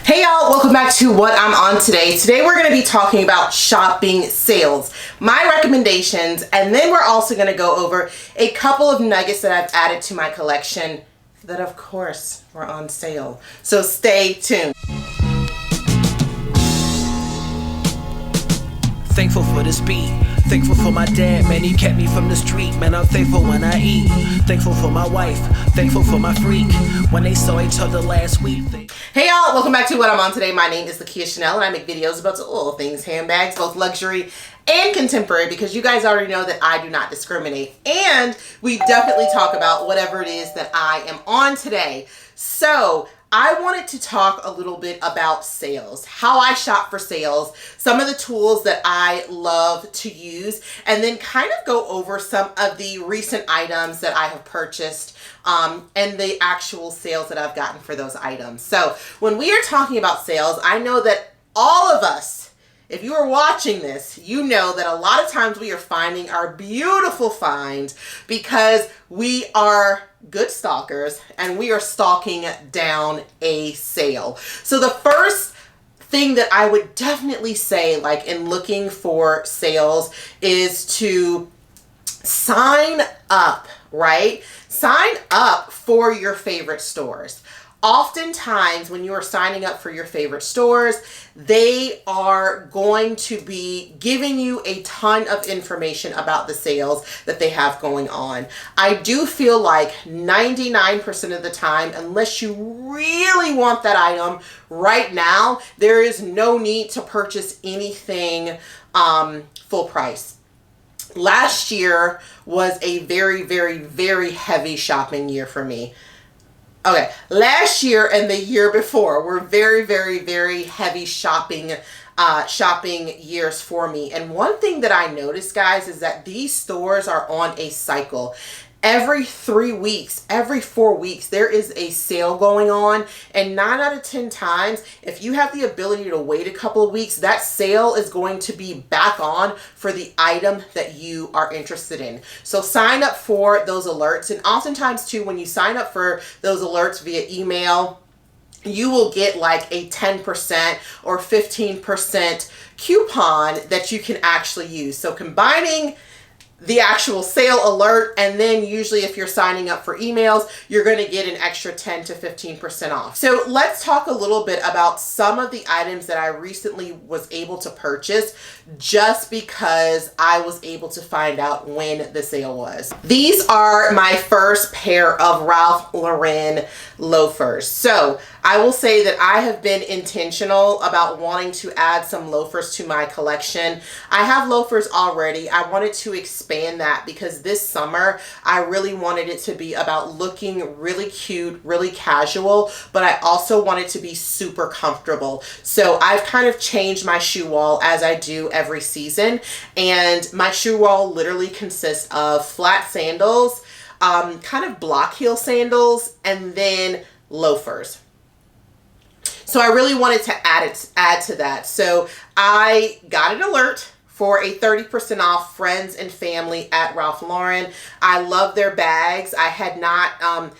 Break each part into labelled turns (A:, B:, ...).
A: Hey y'all, welcome back to what I'm on today. Today we're going to be talking about shopping sales, my recommendations, and then we're also going to go over a couple of nuggets that I've added to my collection that of course were on sale. So stay tuned.
B: Thankful for this beat. Thankful for my dad, man, he kept me from the street. Man, I'm thankful when I eat. Thankful for my wife. Thankful for my freak. When they saw each other last week.
A: Hey y'all, welcome back to what I'm on today. My name is Lakia Chanel and I make videos about all things handbags, both luxury and contemporary, because you guys already know that I do not discriminate. And we definitely talk about whatever it is that I am on today. So I wanted to talk a little bit about sales, how I shop for sales, some of the tools that I love to use, and then kind of go over some of the recent items that I have purchased and the actual sales that I've gotten for those items. So when we are talking about sales, I know that all of us, if you are watching this, you know that a lot of times we are finding our beautiful finds because we are good stalkers and we are stalking down a sale. So the first thing that I would definitely say, like in looking for sales, is to sign up, right? Sign up for your favorite stores. Oftentimes when you are signing up for your favorite stores, they are going to be giving you a ton of information about the sales that they have going on. I do feel like 99% of the time, unless you really want that item right now, there is no need to purchase anything full price. Last year was a very, very, very heavy shopping year for me. Okay, last year and the year before were very, very, very heavy shopping years for me. And one thing that I noticed, guys, is that these stores are on a cycle. Every 3 weeks, every 4 weeks, there is a sale going on. And 9 out of 10 times, if you have the ability to wait a couple of weeks, that sale is going to be back on for the item that you are interested in. So sign up for those alerts. And oftentimes too, when you sign up for those alerts via email, you will get like a 10% or 15% coupon that you can actually use. So combining the actual sale alert, and then usually if you're signing up for emails, you're going to get an extra 10 to 15% off. So let's talk a little bit about some of the items that I recently was able to purchase just because I was able to find out when the sale was. These are my first pair of Ralph Lauren loafers. So I will say that I have been intentional about wanting to add some loafers to my collection. I have loafers already. I wanted to expand that because this summer I really wanted it to be about looking really cute, really casual, but I also wanted to be super comfortable. So I've kind of changed my shoe wall as I do every season, and my shoe wall literally consists of flat sandals, kind of block heel sandals, and then loafers. So I really wanted to add to that. So I got an alert for a 30% off friends and family at Ralph Lauren. I love their bags. I had not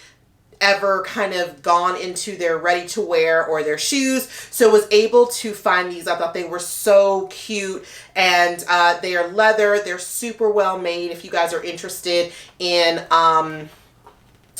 A: ever kind of gone into their ready to wear or their shoes, so was able to find these. I thought they were so cute, and they are leather. They're super well made. If you guys are interested in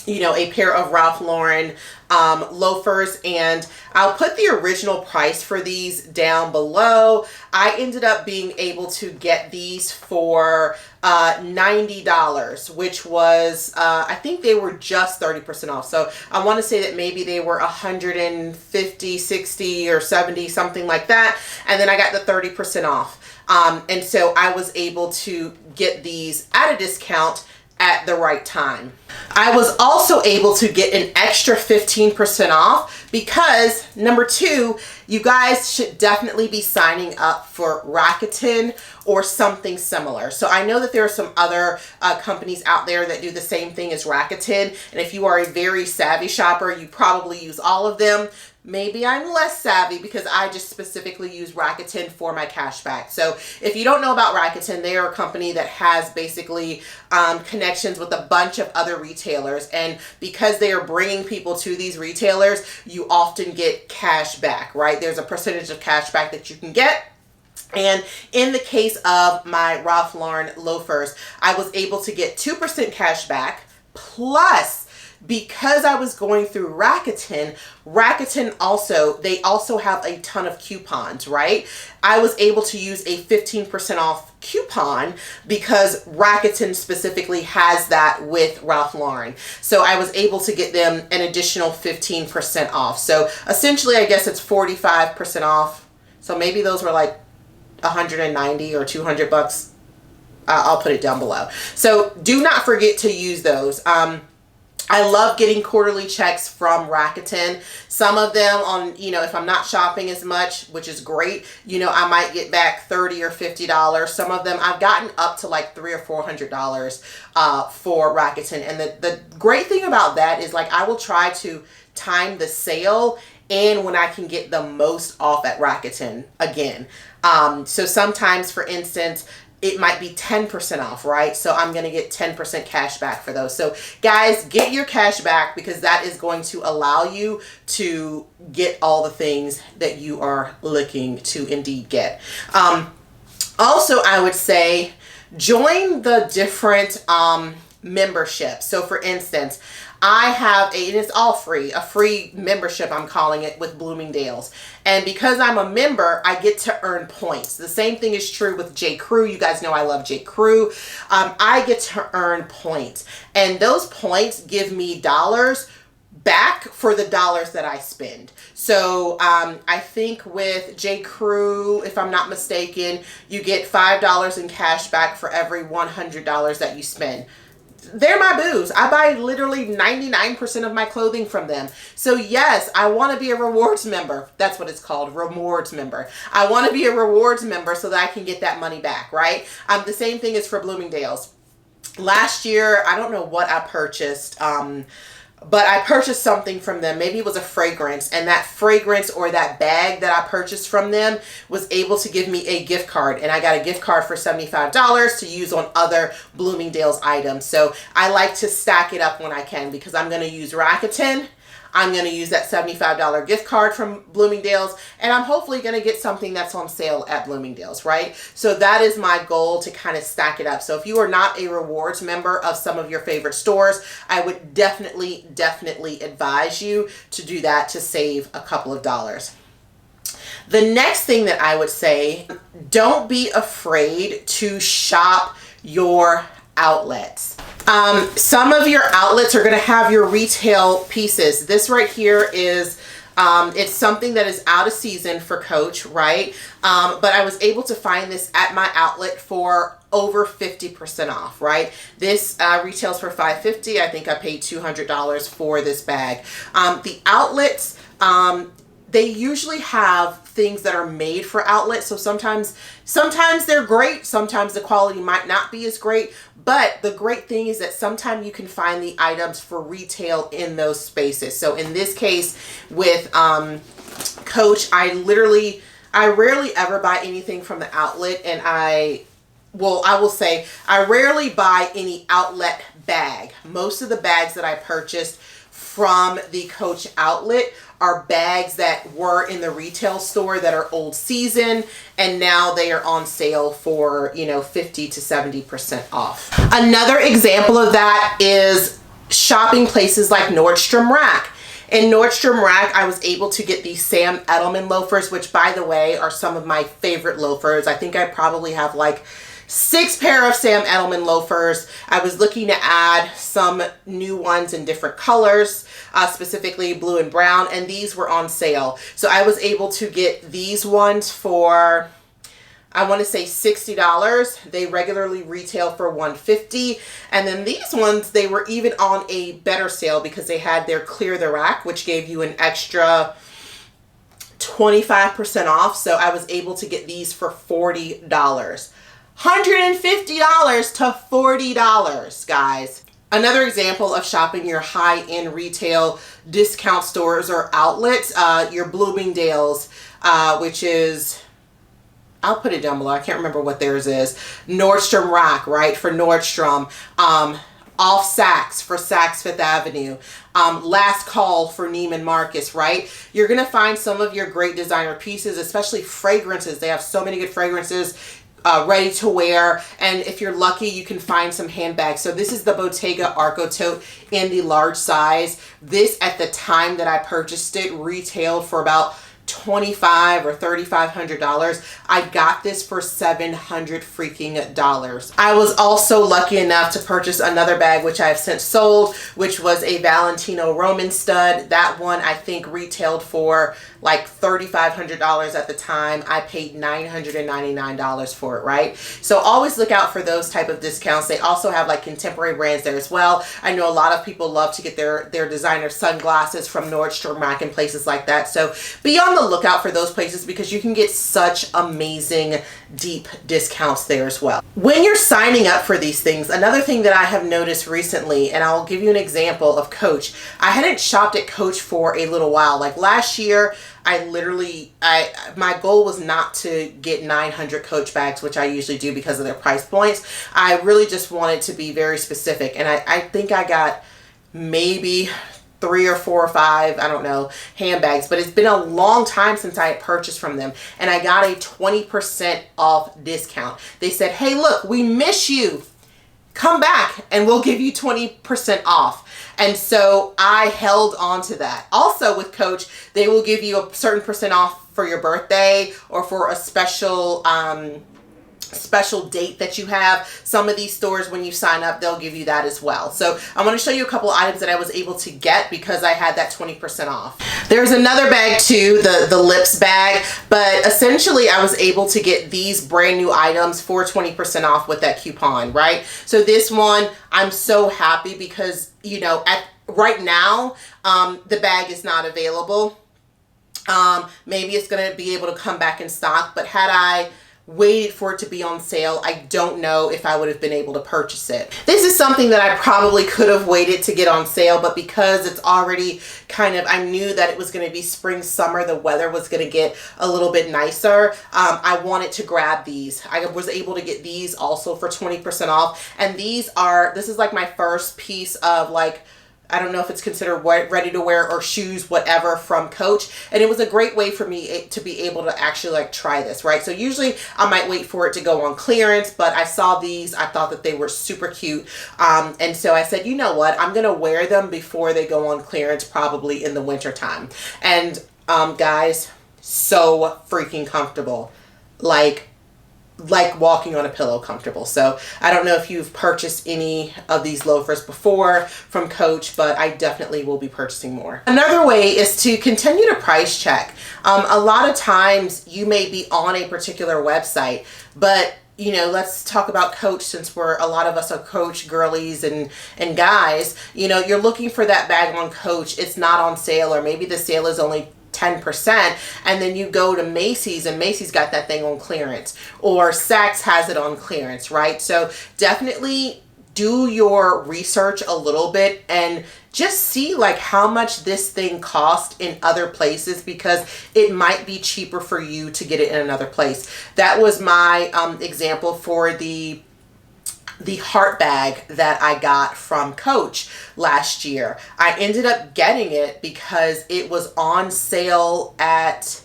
A: you know, a pair of Ralph Lauren loafers, and I'll put the original price for these down below. I ended up being able to get these for $90, which was, I think they were just 30% off. So I want to say that maybe they were 150, 60 or 70, something like that. And then I got the 30% off. And so I was able to get these at a discount at the right time. I was also able to get an extra 15% off because, number 2, you guys should definitely be signing up for Rakuten or something similar. So I know that there are some other companies out there that do the same thing as Rakuten, and if you are a very savvy shopper, you probably use all of them. Maybe I'm less savvy because I just specifically use Rakuten for my cashback. So if you don't know about Rakuten, they are a company that has basically connections with a bunch of other retailers. And because they are bringing people to these retailers, you often get cash back, right? There's a percentage of cash back that you can get. And in the case of my Ralph Lauren loafers, I was able to get 2% cash back, plus because I was going through Rakuten also, they also have a ton of coupons, right? I was able to use a 15% off coupon because Rakuten specifically has that with Ralph Lauren. So I was able to get them an additional 15% off. So essentially, I guess it's 45% off. So maybe those were like 190 or 200 bucks. I'll put it down below. So do not forget to use those. I love getting quarterly checks from Rakuten. Some of them on, you know, if I'm not shopping as much, which is great, you know, I might get back $30 or $50. Some of them I've gotten up to like $300 or $400 for Rakuten. And the great thing about that is, like, I will try to time the sale and when I can get the most off at Rakuten again. So sometimes, for instance, it might be 10% off, right? So I'm going to get 10% cash back for those. So guys, get your cash back because that is going to allow you to get all the things that you are looking to indeed get. Also, I would say join the different memberships. So for instance, I have and it's all free, a free membership, I'm calling it, with Bloomingdale's. And because I'm a member, I get to earn points. The same thing is true with J. Crew. You guys know I love J. Crew. I get to earn points. And those points give me dollars back for the dollars that I spend. So I think with J. Crew, if I'm not mistaken, you get $5 in cash back for every $100 that you spend. They're my booze. I buy literally 99% of my clothing from them. So yes, I want to be a rewards member. That's what it's called, rewards member. I want to be a rewards member so that I can get that money back, right? The same thing is for Bloomingdale's. Last year, I don't know what I purchased, but I purchased something from them. Maybe it was a fragrance, and that fragrance or that bag that I purchased from them was able to give me a gift card, and I got a gift card for $75 to use on other Bloomingdale's items. So I like to stack it up when I can because I'm going to use Rakuten. I'm going to use that $75 gift card from Bloomingdale's, and I'm hopefully going to get something that's on sale at Bloomingdale's, right? So that is my goal, to kind of stack it up. So if you are not a rewards member of some of your favorite stores, I would definitely advise you to do that to save a couple of dollars. The next thing that I would say, don't be afraid to shop your outlets. Some of your outlets are going to have your retail pieces. This right here is, it's something that is out of season for Coach, right? But I was able to find this at my outlet for over 50% off, right? This retails for $550. I think I paid $200 for this bag. The outlets, they usually have things that are made for outlets. So sometimes they're great. Sometimes the quality might not be as great. But the great thing is that sometimes you can find the items for retail in those spaces. So in this case with Coach, I rarely ever buy anything from the outlet. And I will say I rarely buy any outlet bag. Most of the bags that I purchased from the Coach outlet are bags that were in the retail store that are old season, and now they are on sale for, you know, 50 to 70% off. Another example of that is shopping places like Nordstrom Rack. In Nordstrom Rack, I was able to get these Sam Edelman loafers, which, by the way, are some of my favorite loafers. I think I probably have like 6 pair of Sam Edelman loafers. I was looking to add some new ones in different colors, specifically blue and brown, and these were on sale. So I was able to get these ones for, I want to say $60. They regularly retail for $150. And then these ones, they were even on a better sale because they had their Clear the Rack, which gave you an extra 25% off. So I was able to get these for $40. $150 to $40, guys. Another example of shopping your high-end retail discount stores or outlets, your Bloomingdale's, which is, I'll put it down below. I can't remember what theirs is. Nordstrom Rack, right, for Nordstrom. Off Saks for Saks Fifth Avenue. Last Call for Neiman Marcus, right? You're going to find some of your great designer pieces, especially fragrances. They have so many good fragrances. Ready to wear, and if you're lucky you can find some handbags. So this is the Bottega Arco tote in the large size. This, at the time that I purchased it, retailed for about $2,500 or $3,500. I got this for $700 freaking dollars. I was also lucky enough to purchase another bag, which I have since sold, which was a Valentino Roman stud. That one I think retailed for like $3,500 at the time. I paid $999 for it, right? So always look out for those type of discounts. They also have like contemporary brands there as well. I know a lot of people love to get their designer sunglasses from Nordstrom Rack and places like that. So be on the lookout for those places because you can get such amazing deep discounts there as well. When you're signing up for these things, another thing that I have noticed recently, and I'll give you an example of Coach. I hadn't shopped at Coach for a little while. Like last year, my goal was not to get 900 Coach bags, which I usually do because of their price points. I really just wanted to be very specific. And I think I got maybe 3 or 4 or 5, I don't know, handbags, but it's been a long time since I had purchased from them, and I got a 20% off discount. They said, hey, look, we miss you. Come back and we'll give you 20% off. And so I held on to that. Also with Coach, they will give you a certain percent off for your birthday or for a special date that you have. Some of these stores, when you sign up, they'll give you that as well. So I want to show you a couple items that I was able to get because I had that 20% off. There's another bag too, the lips bag, but essentially I was able to get these brand new items for 20% off with that coupon, right? So this one, I'm so happy because, you know, right now, the bag is not available. Maybe it's going to be able to come back in stock, but had I waited for it to be on sale, I don't know if I would have been able to purchase it. This is something that I probably could have waited to get on sale, but because it's already kind of, I knew that it was going to be spring, summer, the weather was going to get a little bit nicer. I wanted to grab these. I was able to get these also for 20% off. And this is like my first piece of like, I don't know if it's considered ready to wear or shoes, whatever, from Coach. And it was a great way for me to be able to actually like try this, right? So usually I might wait for it to go on clearance, but I saw these. I thought that they were super cute. And so I said, you know what? I'm going to wear them before they go on clearance, probably in the winter time. And guys, so freaking comfortable. Like walking on a pillow comfortable. So I don't know if you've purchased any of these loafers before from Coach, but I definitely will be purchasing more. Another way is to continue to price check. A lot of times you may be on a particular website, but you know, let's talk about Coach since a lot of us are Coach girlies and guys. You know, you're looking for that bag on Coach. It's not on sale, or maybe the sale is only 10%, and then you go to Macy's and Macy's got that thing on clearance, or Saks has it on clearance, right? So definitely do your research a little bit and just see like how much this thing cost in other places, because it might be cheaper for you to get it in another place. That was my example for the heart bag that I got from Coach last year. I ended up getting it because it was on sale at,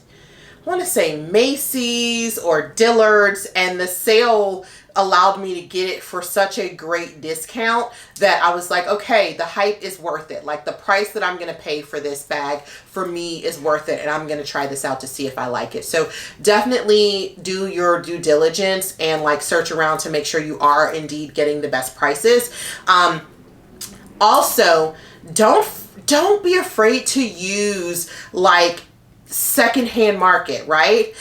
A: I want to say Macy's or Dillard's, and the sale allowed me to get it for such a great discount that I was like, okay, the hype is worth it. Like the price that I'm going to pay for this bag for me is worth it, and I'm going to try this out to see if I like it. So definitely do your due diligence and like search around to make sure you are indeed getting the best prices. Also, don't be afraid to use like secondhand market, right?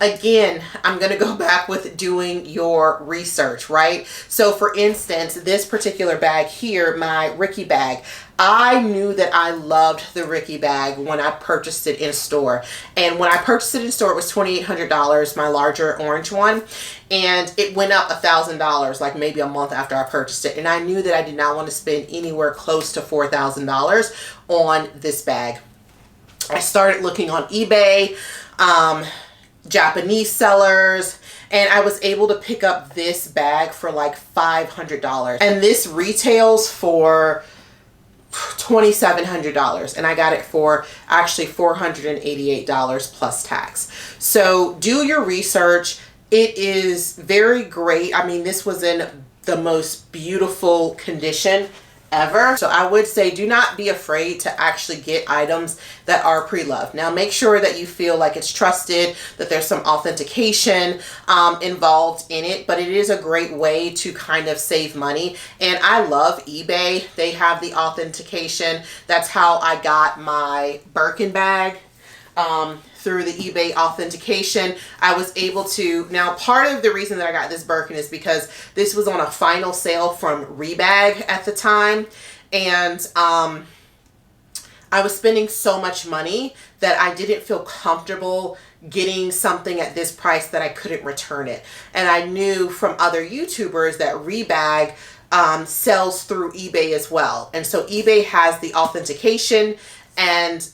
A: Again, I'm going to go back with doing your research, right? So for instance, this particular bag here, my Ricky bag, I knew that I loved the Ricky bag when I purchased it in store. And when I purchased it in store, it was $2,800, my larger orange one. And it went up $1,000, like maybe a month after I purchased it. And I knew that I did not want to spend anywhere close to $4,000 on this bag. I started looking on eBay, Japanese sellers, and I was able to pick up this bag for like $500. And this retails for $2,700, and I got it for actually $488 plus tax. So do your research. It is very great. I mean, this was in the most beautiful condition ever. So I would say do not be afraid to actually get items that are pre-loved. Now make sure that you feel like it's trusted, that there's some authentication involved in it, but it is a great way to kind of save money. And I love eBay. They have the authentication. That's how I got my Birkin bag. Through the eBay authentication, I was able to, now part of the reason that I got this Birkin is because this was on a final sale from Rebag at the time, and I was spending so much money that I didn't feel comfortable getting something at this price that I couldn't return it. And I knew from other YouTubers that Rebag sells through eBay as well, and so eBay has the authentication, and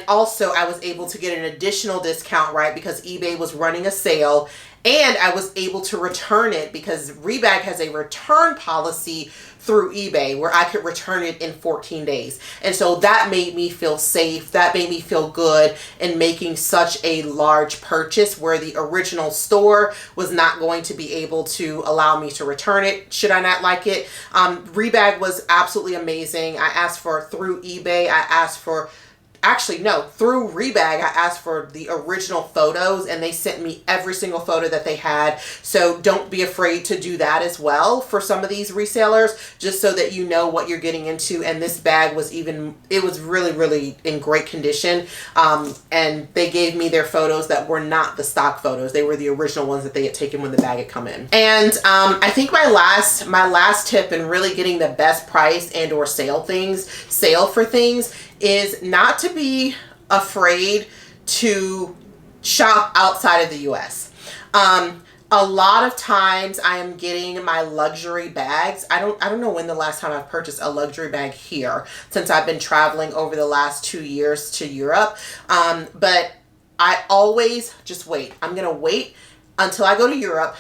A: also I was able to get an additional discount, right, because eBay was running a sale, and I was able to return it because Rebag has a return policy through eBay where I could return it in 14 days. And so that made me feel safe. That made me feel good in making such a large purchase where the original store was not going to be able to allow me to return it should I not like it. Rebag was absolutely amazing. I asked for, through eBay, I asked for, actually, no, through Rebag, I asked for the original photos, and they sent me every single photo that they had. So don't be afraid to do that as well for some of these resellers, just so that you know what you're getting into. And this bag was it was really, really in great condition. And they gave me their photos that were not the stock photos. They were the original ones that they had taken when the bag had come in. And I think my last tip in really getting the best price and or sale for things is not to be afraid to shop outside of the US. A lot of times I am getting my luxury bags. I don't know when the last time I've purchased a luxury bag here since I've been traveling over the last 2 years to Europe. But I always just wait. I'm going to wait until I go to Europe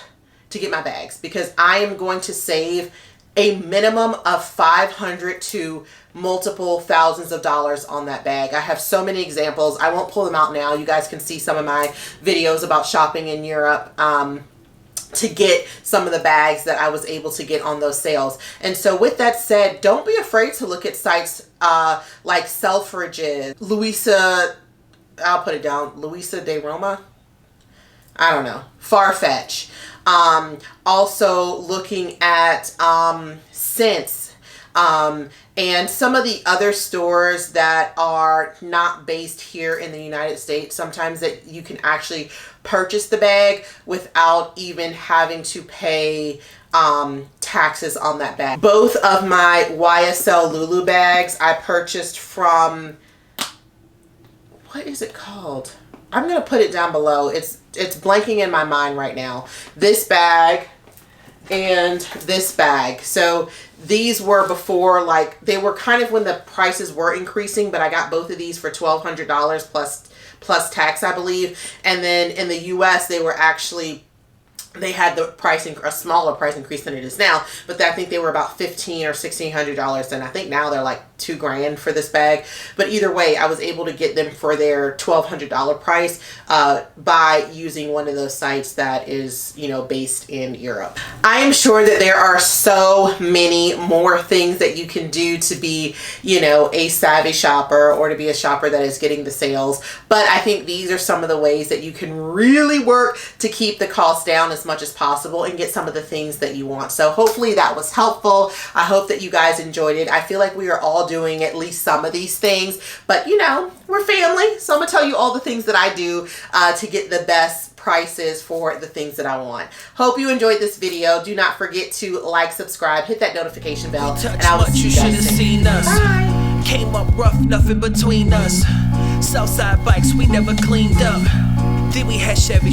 A: to get my bags because I am going to save a minimum of $500 to multiple thousands of dollars on that bag. I have so many examples. I won't pull them out now. You guys can see some of my videos about shopping in Europe to get some of the bags that I was able to get on those sales. And so with that said, don't be afraid to look at sites like Selfridges, Louisa, I'll put it down, Louisa de Roma, I don't know, Farfetch. Also looking at Sense, and some of the other stores that are not based here in the United States. Sometimes that you can actually purchase the bag without even having to pay taxes on that bag. Both of my YSL Lulu bags I purchased from, what is it called? I'm going to put it down below. It's blanking in my mind right now. This bag and this bag. So these were before, like, they were kind of when the prices were increasing, but I got both of these for $1,200 plus tax, I believe. And then in the US, they were actually, they had the pricing, a smaller price increase than it is now, but I think they were about $1,500 or $1,600, and I think now they're like $2,000 for this bag. But either way, I was able to get them for their $1,200 price by using one of those sites that is, you know, based in Europe. I am sure that there are so many more things that you can do to be, you know, a savvy shopper or to be a shopper that is getting the sales, but I think these are some of the ways that you can really work to keep the cost down as much as possible and get some of the things that you want. So hopefully that was helpful. I hope that you guys enjoyed it. I feel like we are all doing at least some of these things, but you know, we're family. So I'm gonna tell you all the things that I do to get the best prices for the things that I want. Hope you enjoyed this video. Do not forget to like, subscribe, hit that notification bell, and I will see you guys soon. Bye.
B: Came up rough, nothing between us. Southside bikes, we never cleaned up. Then we had Chevy.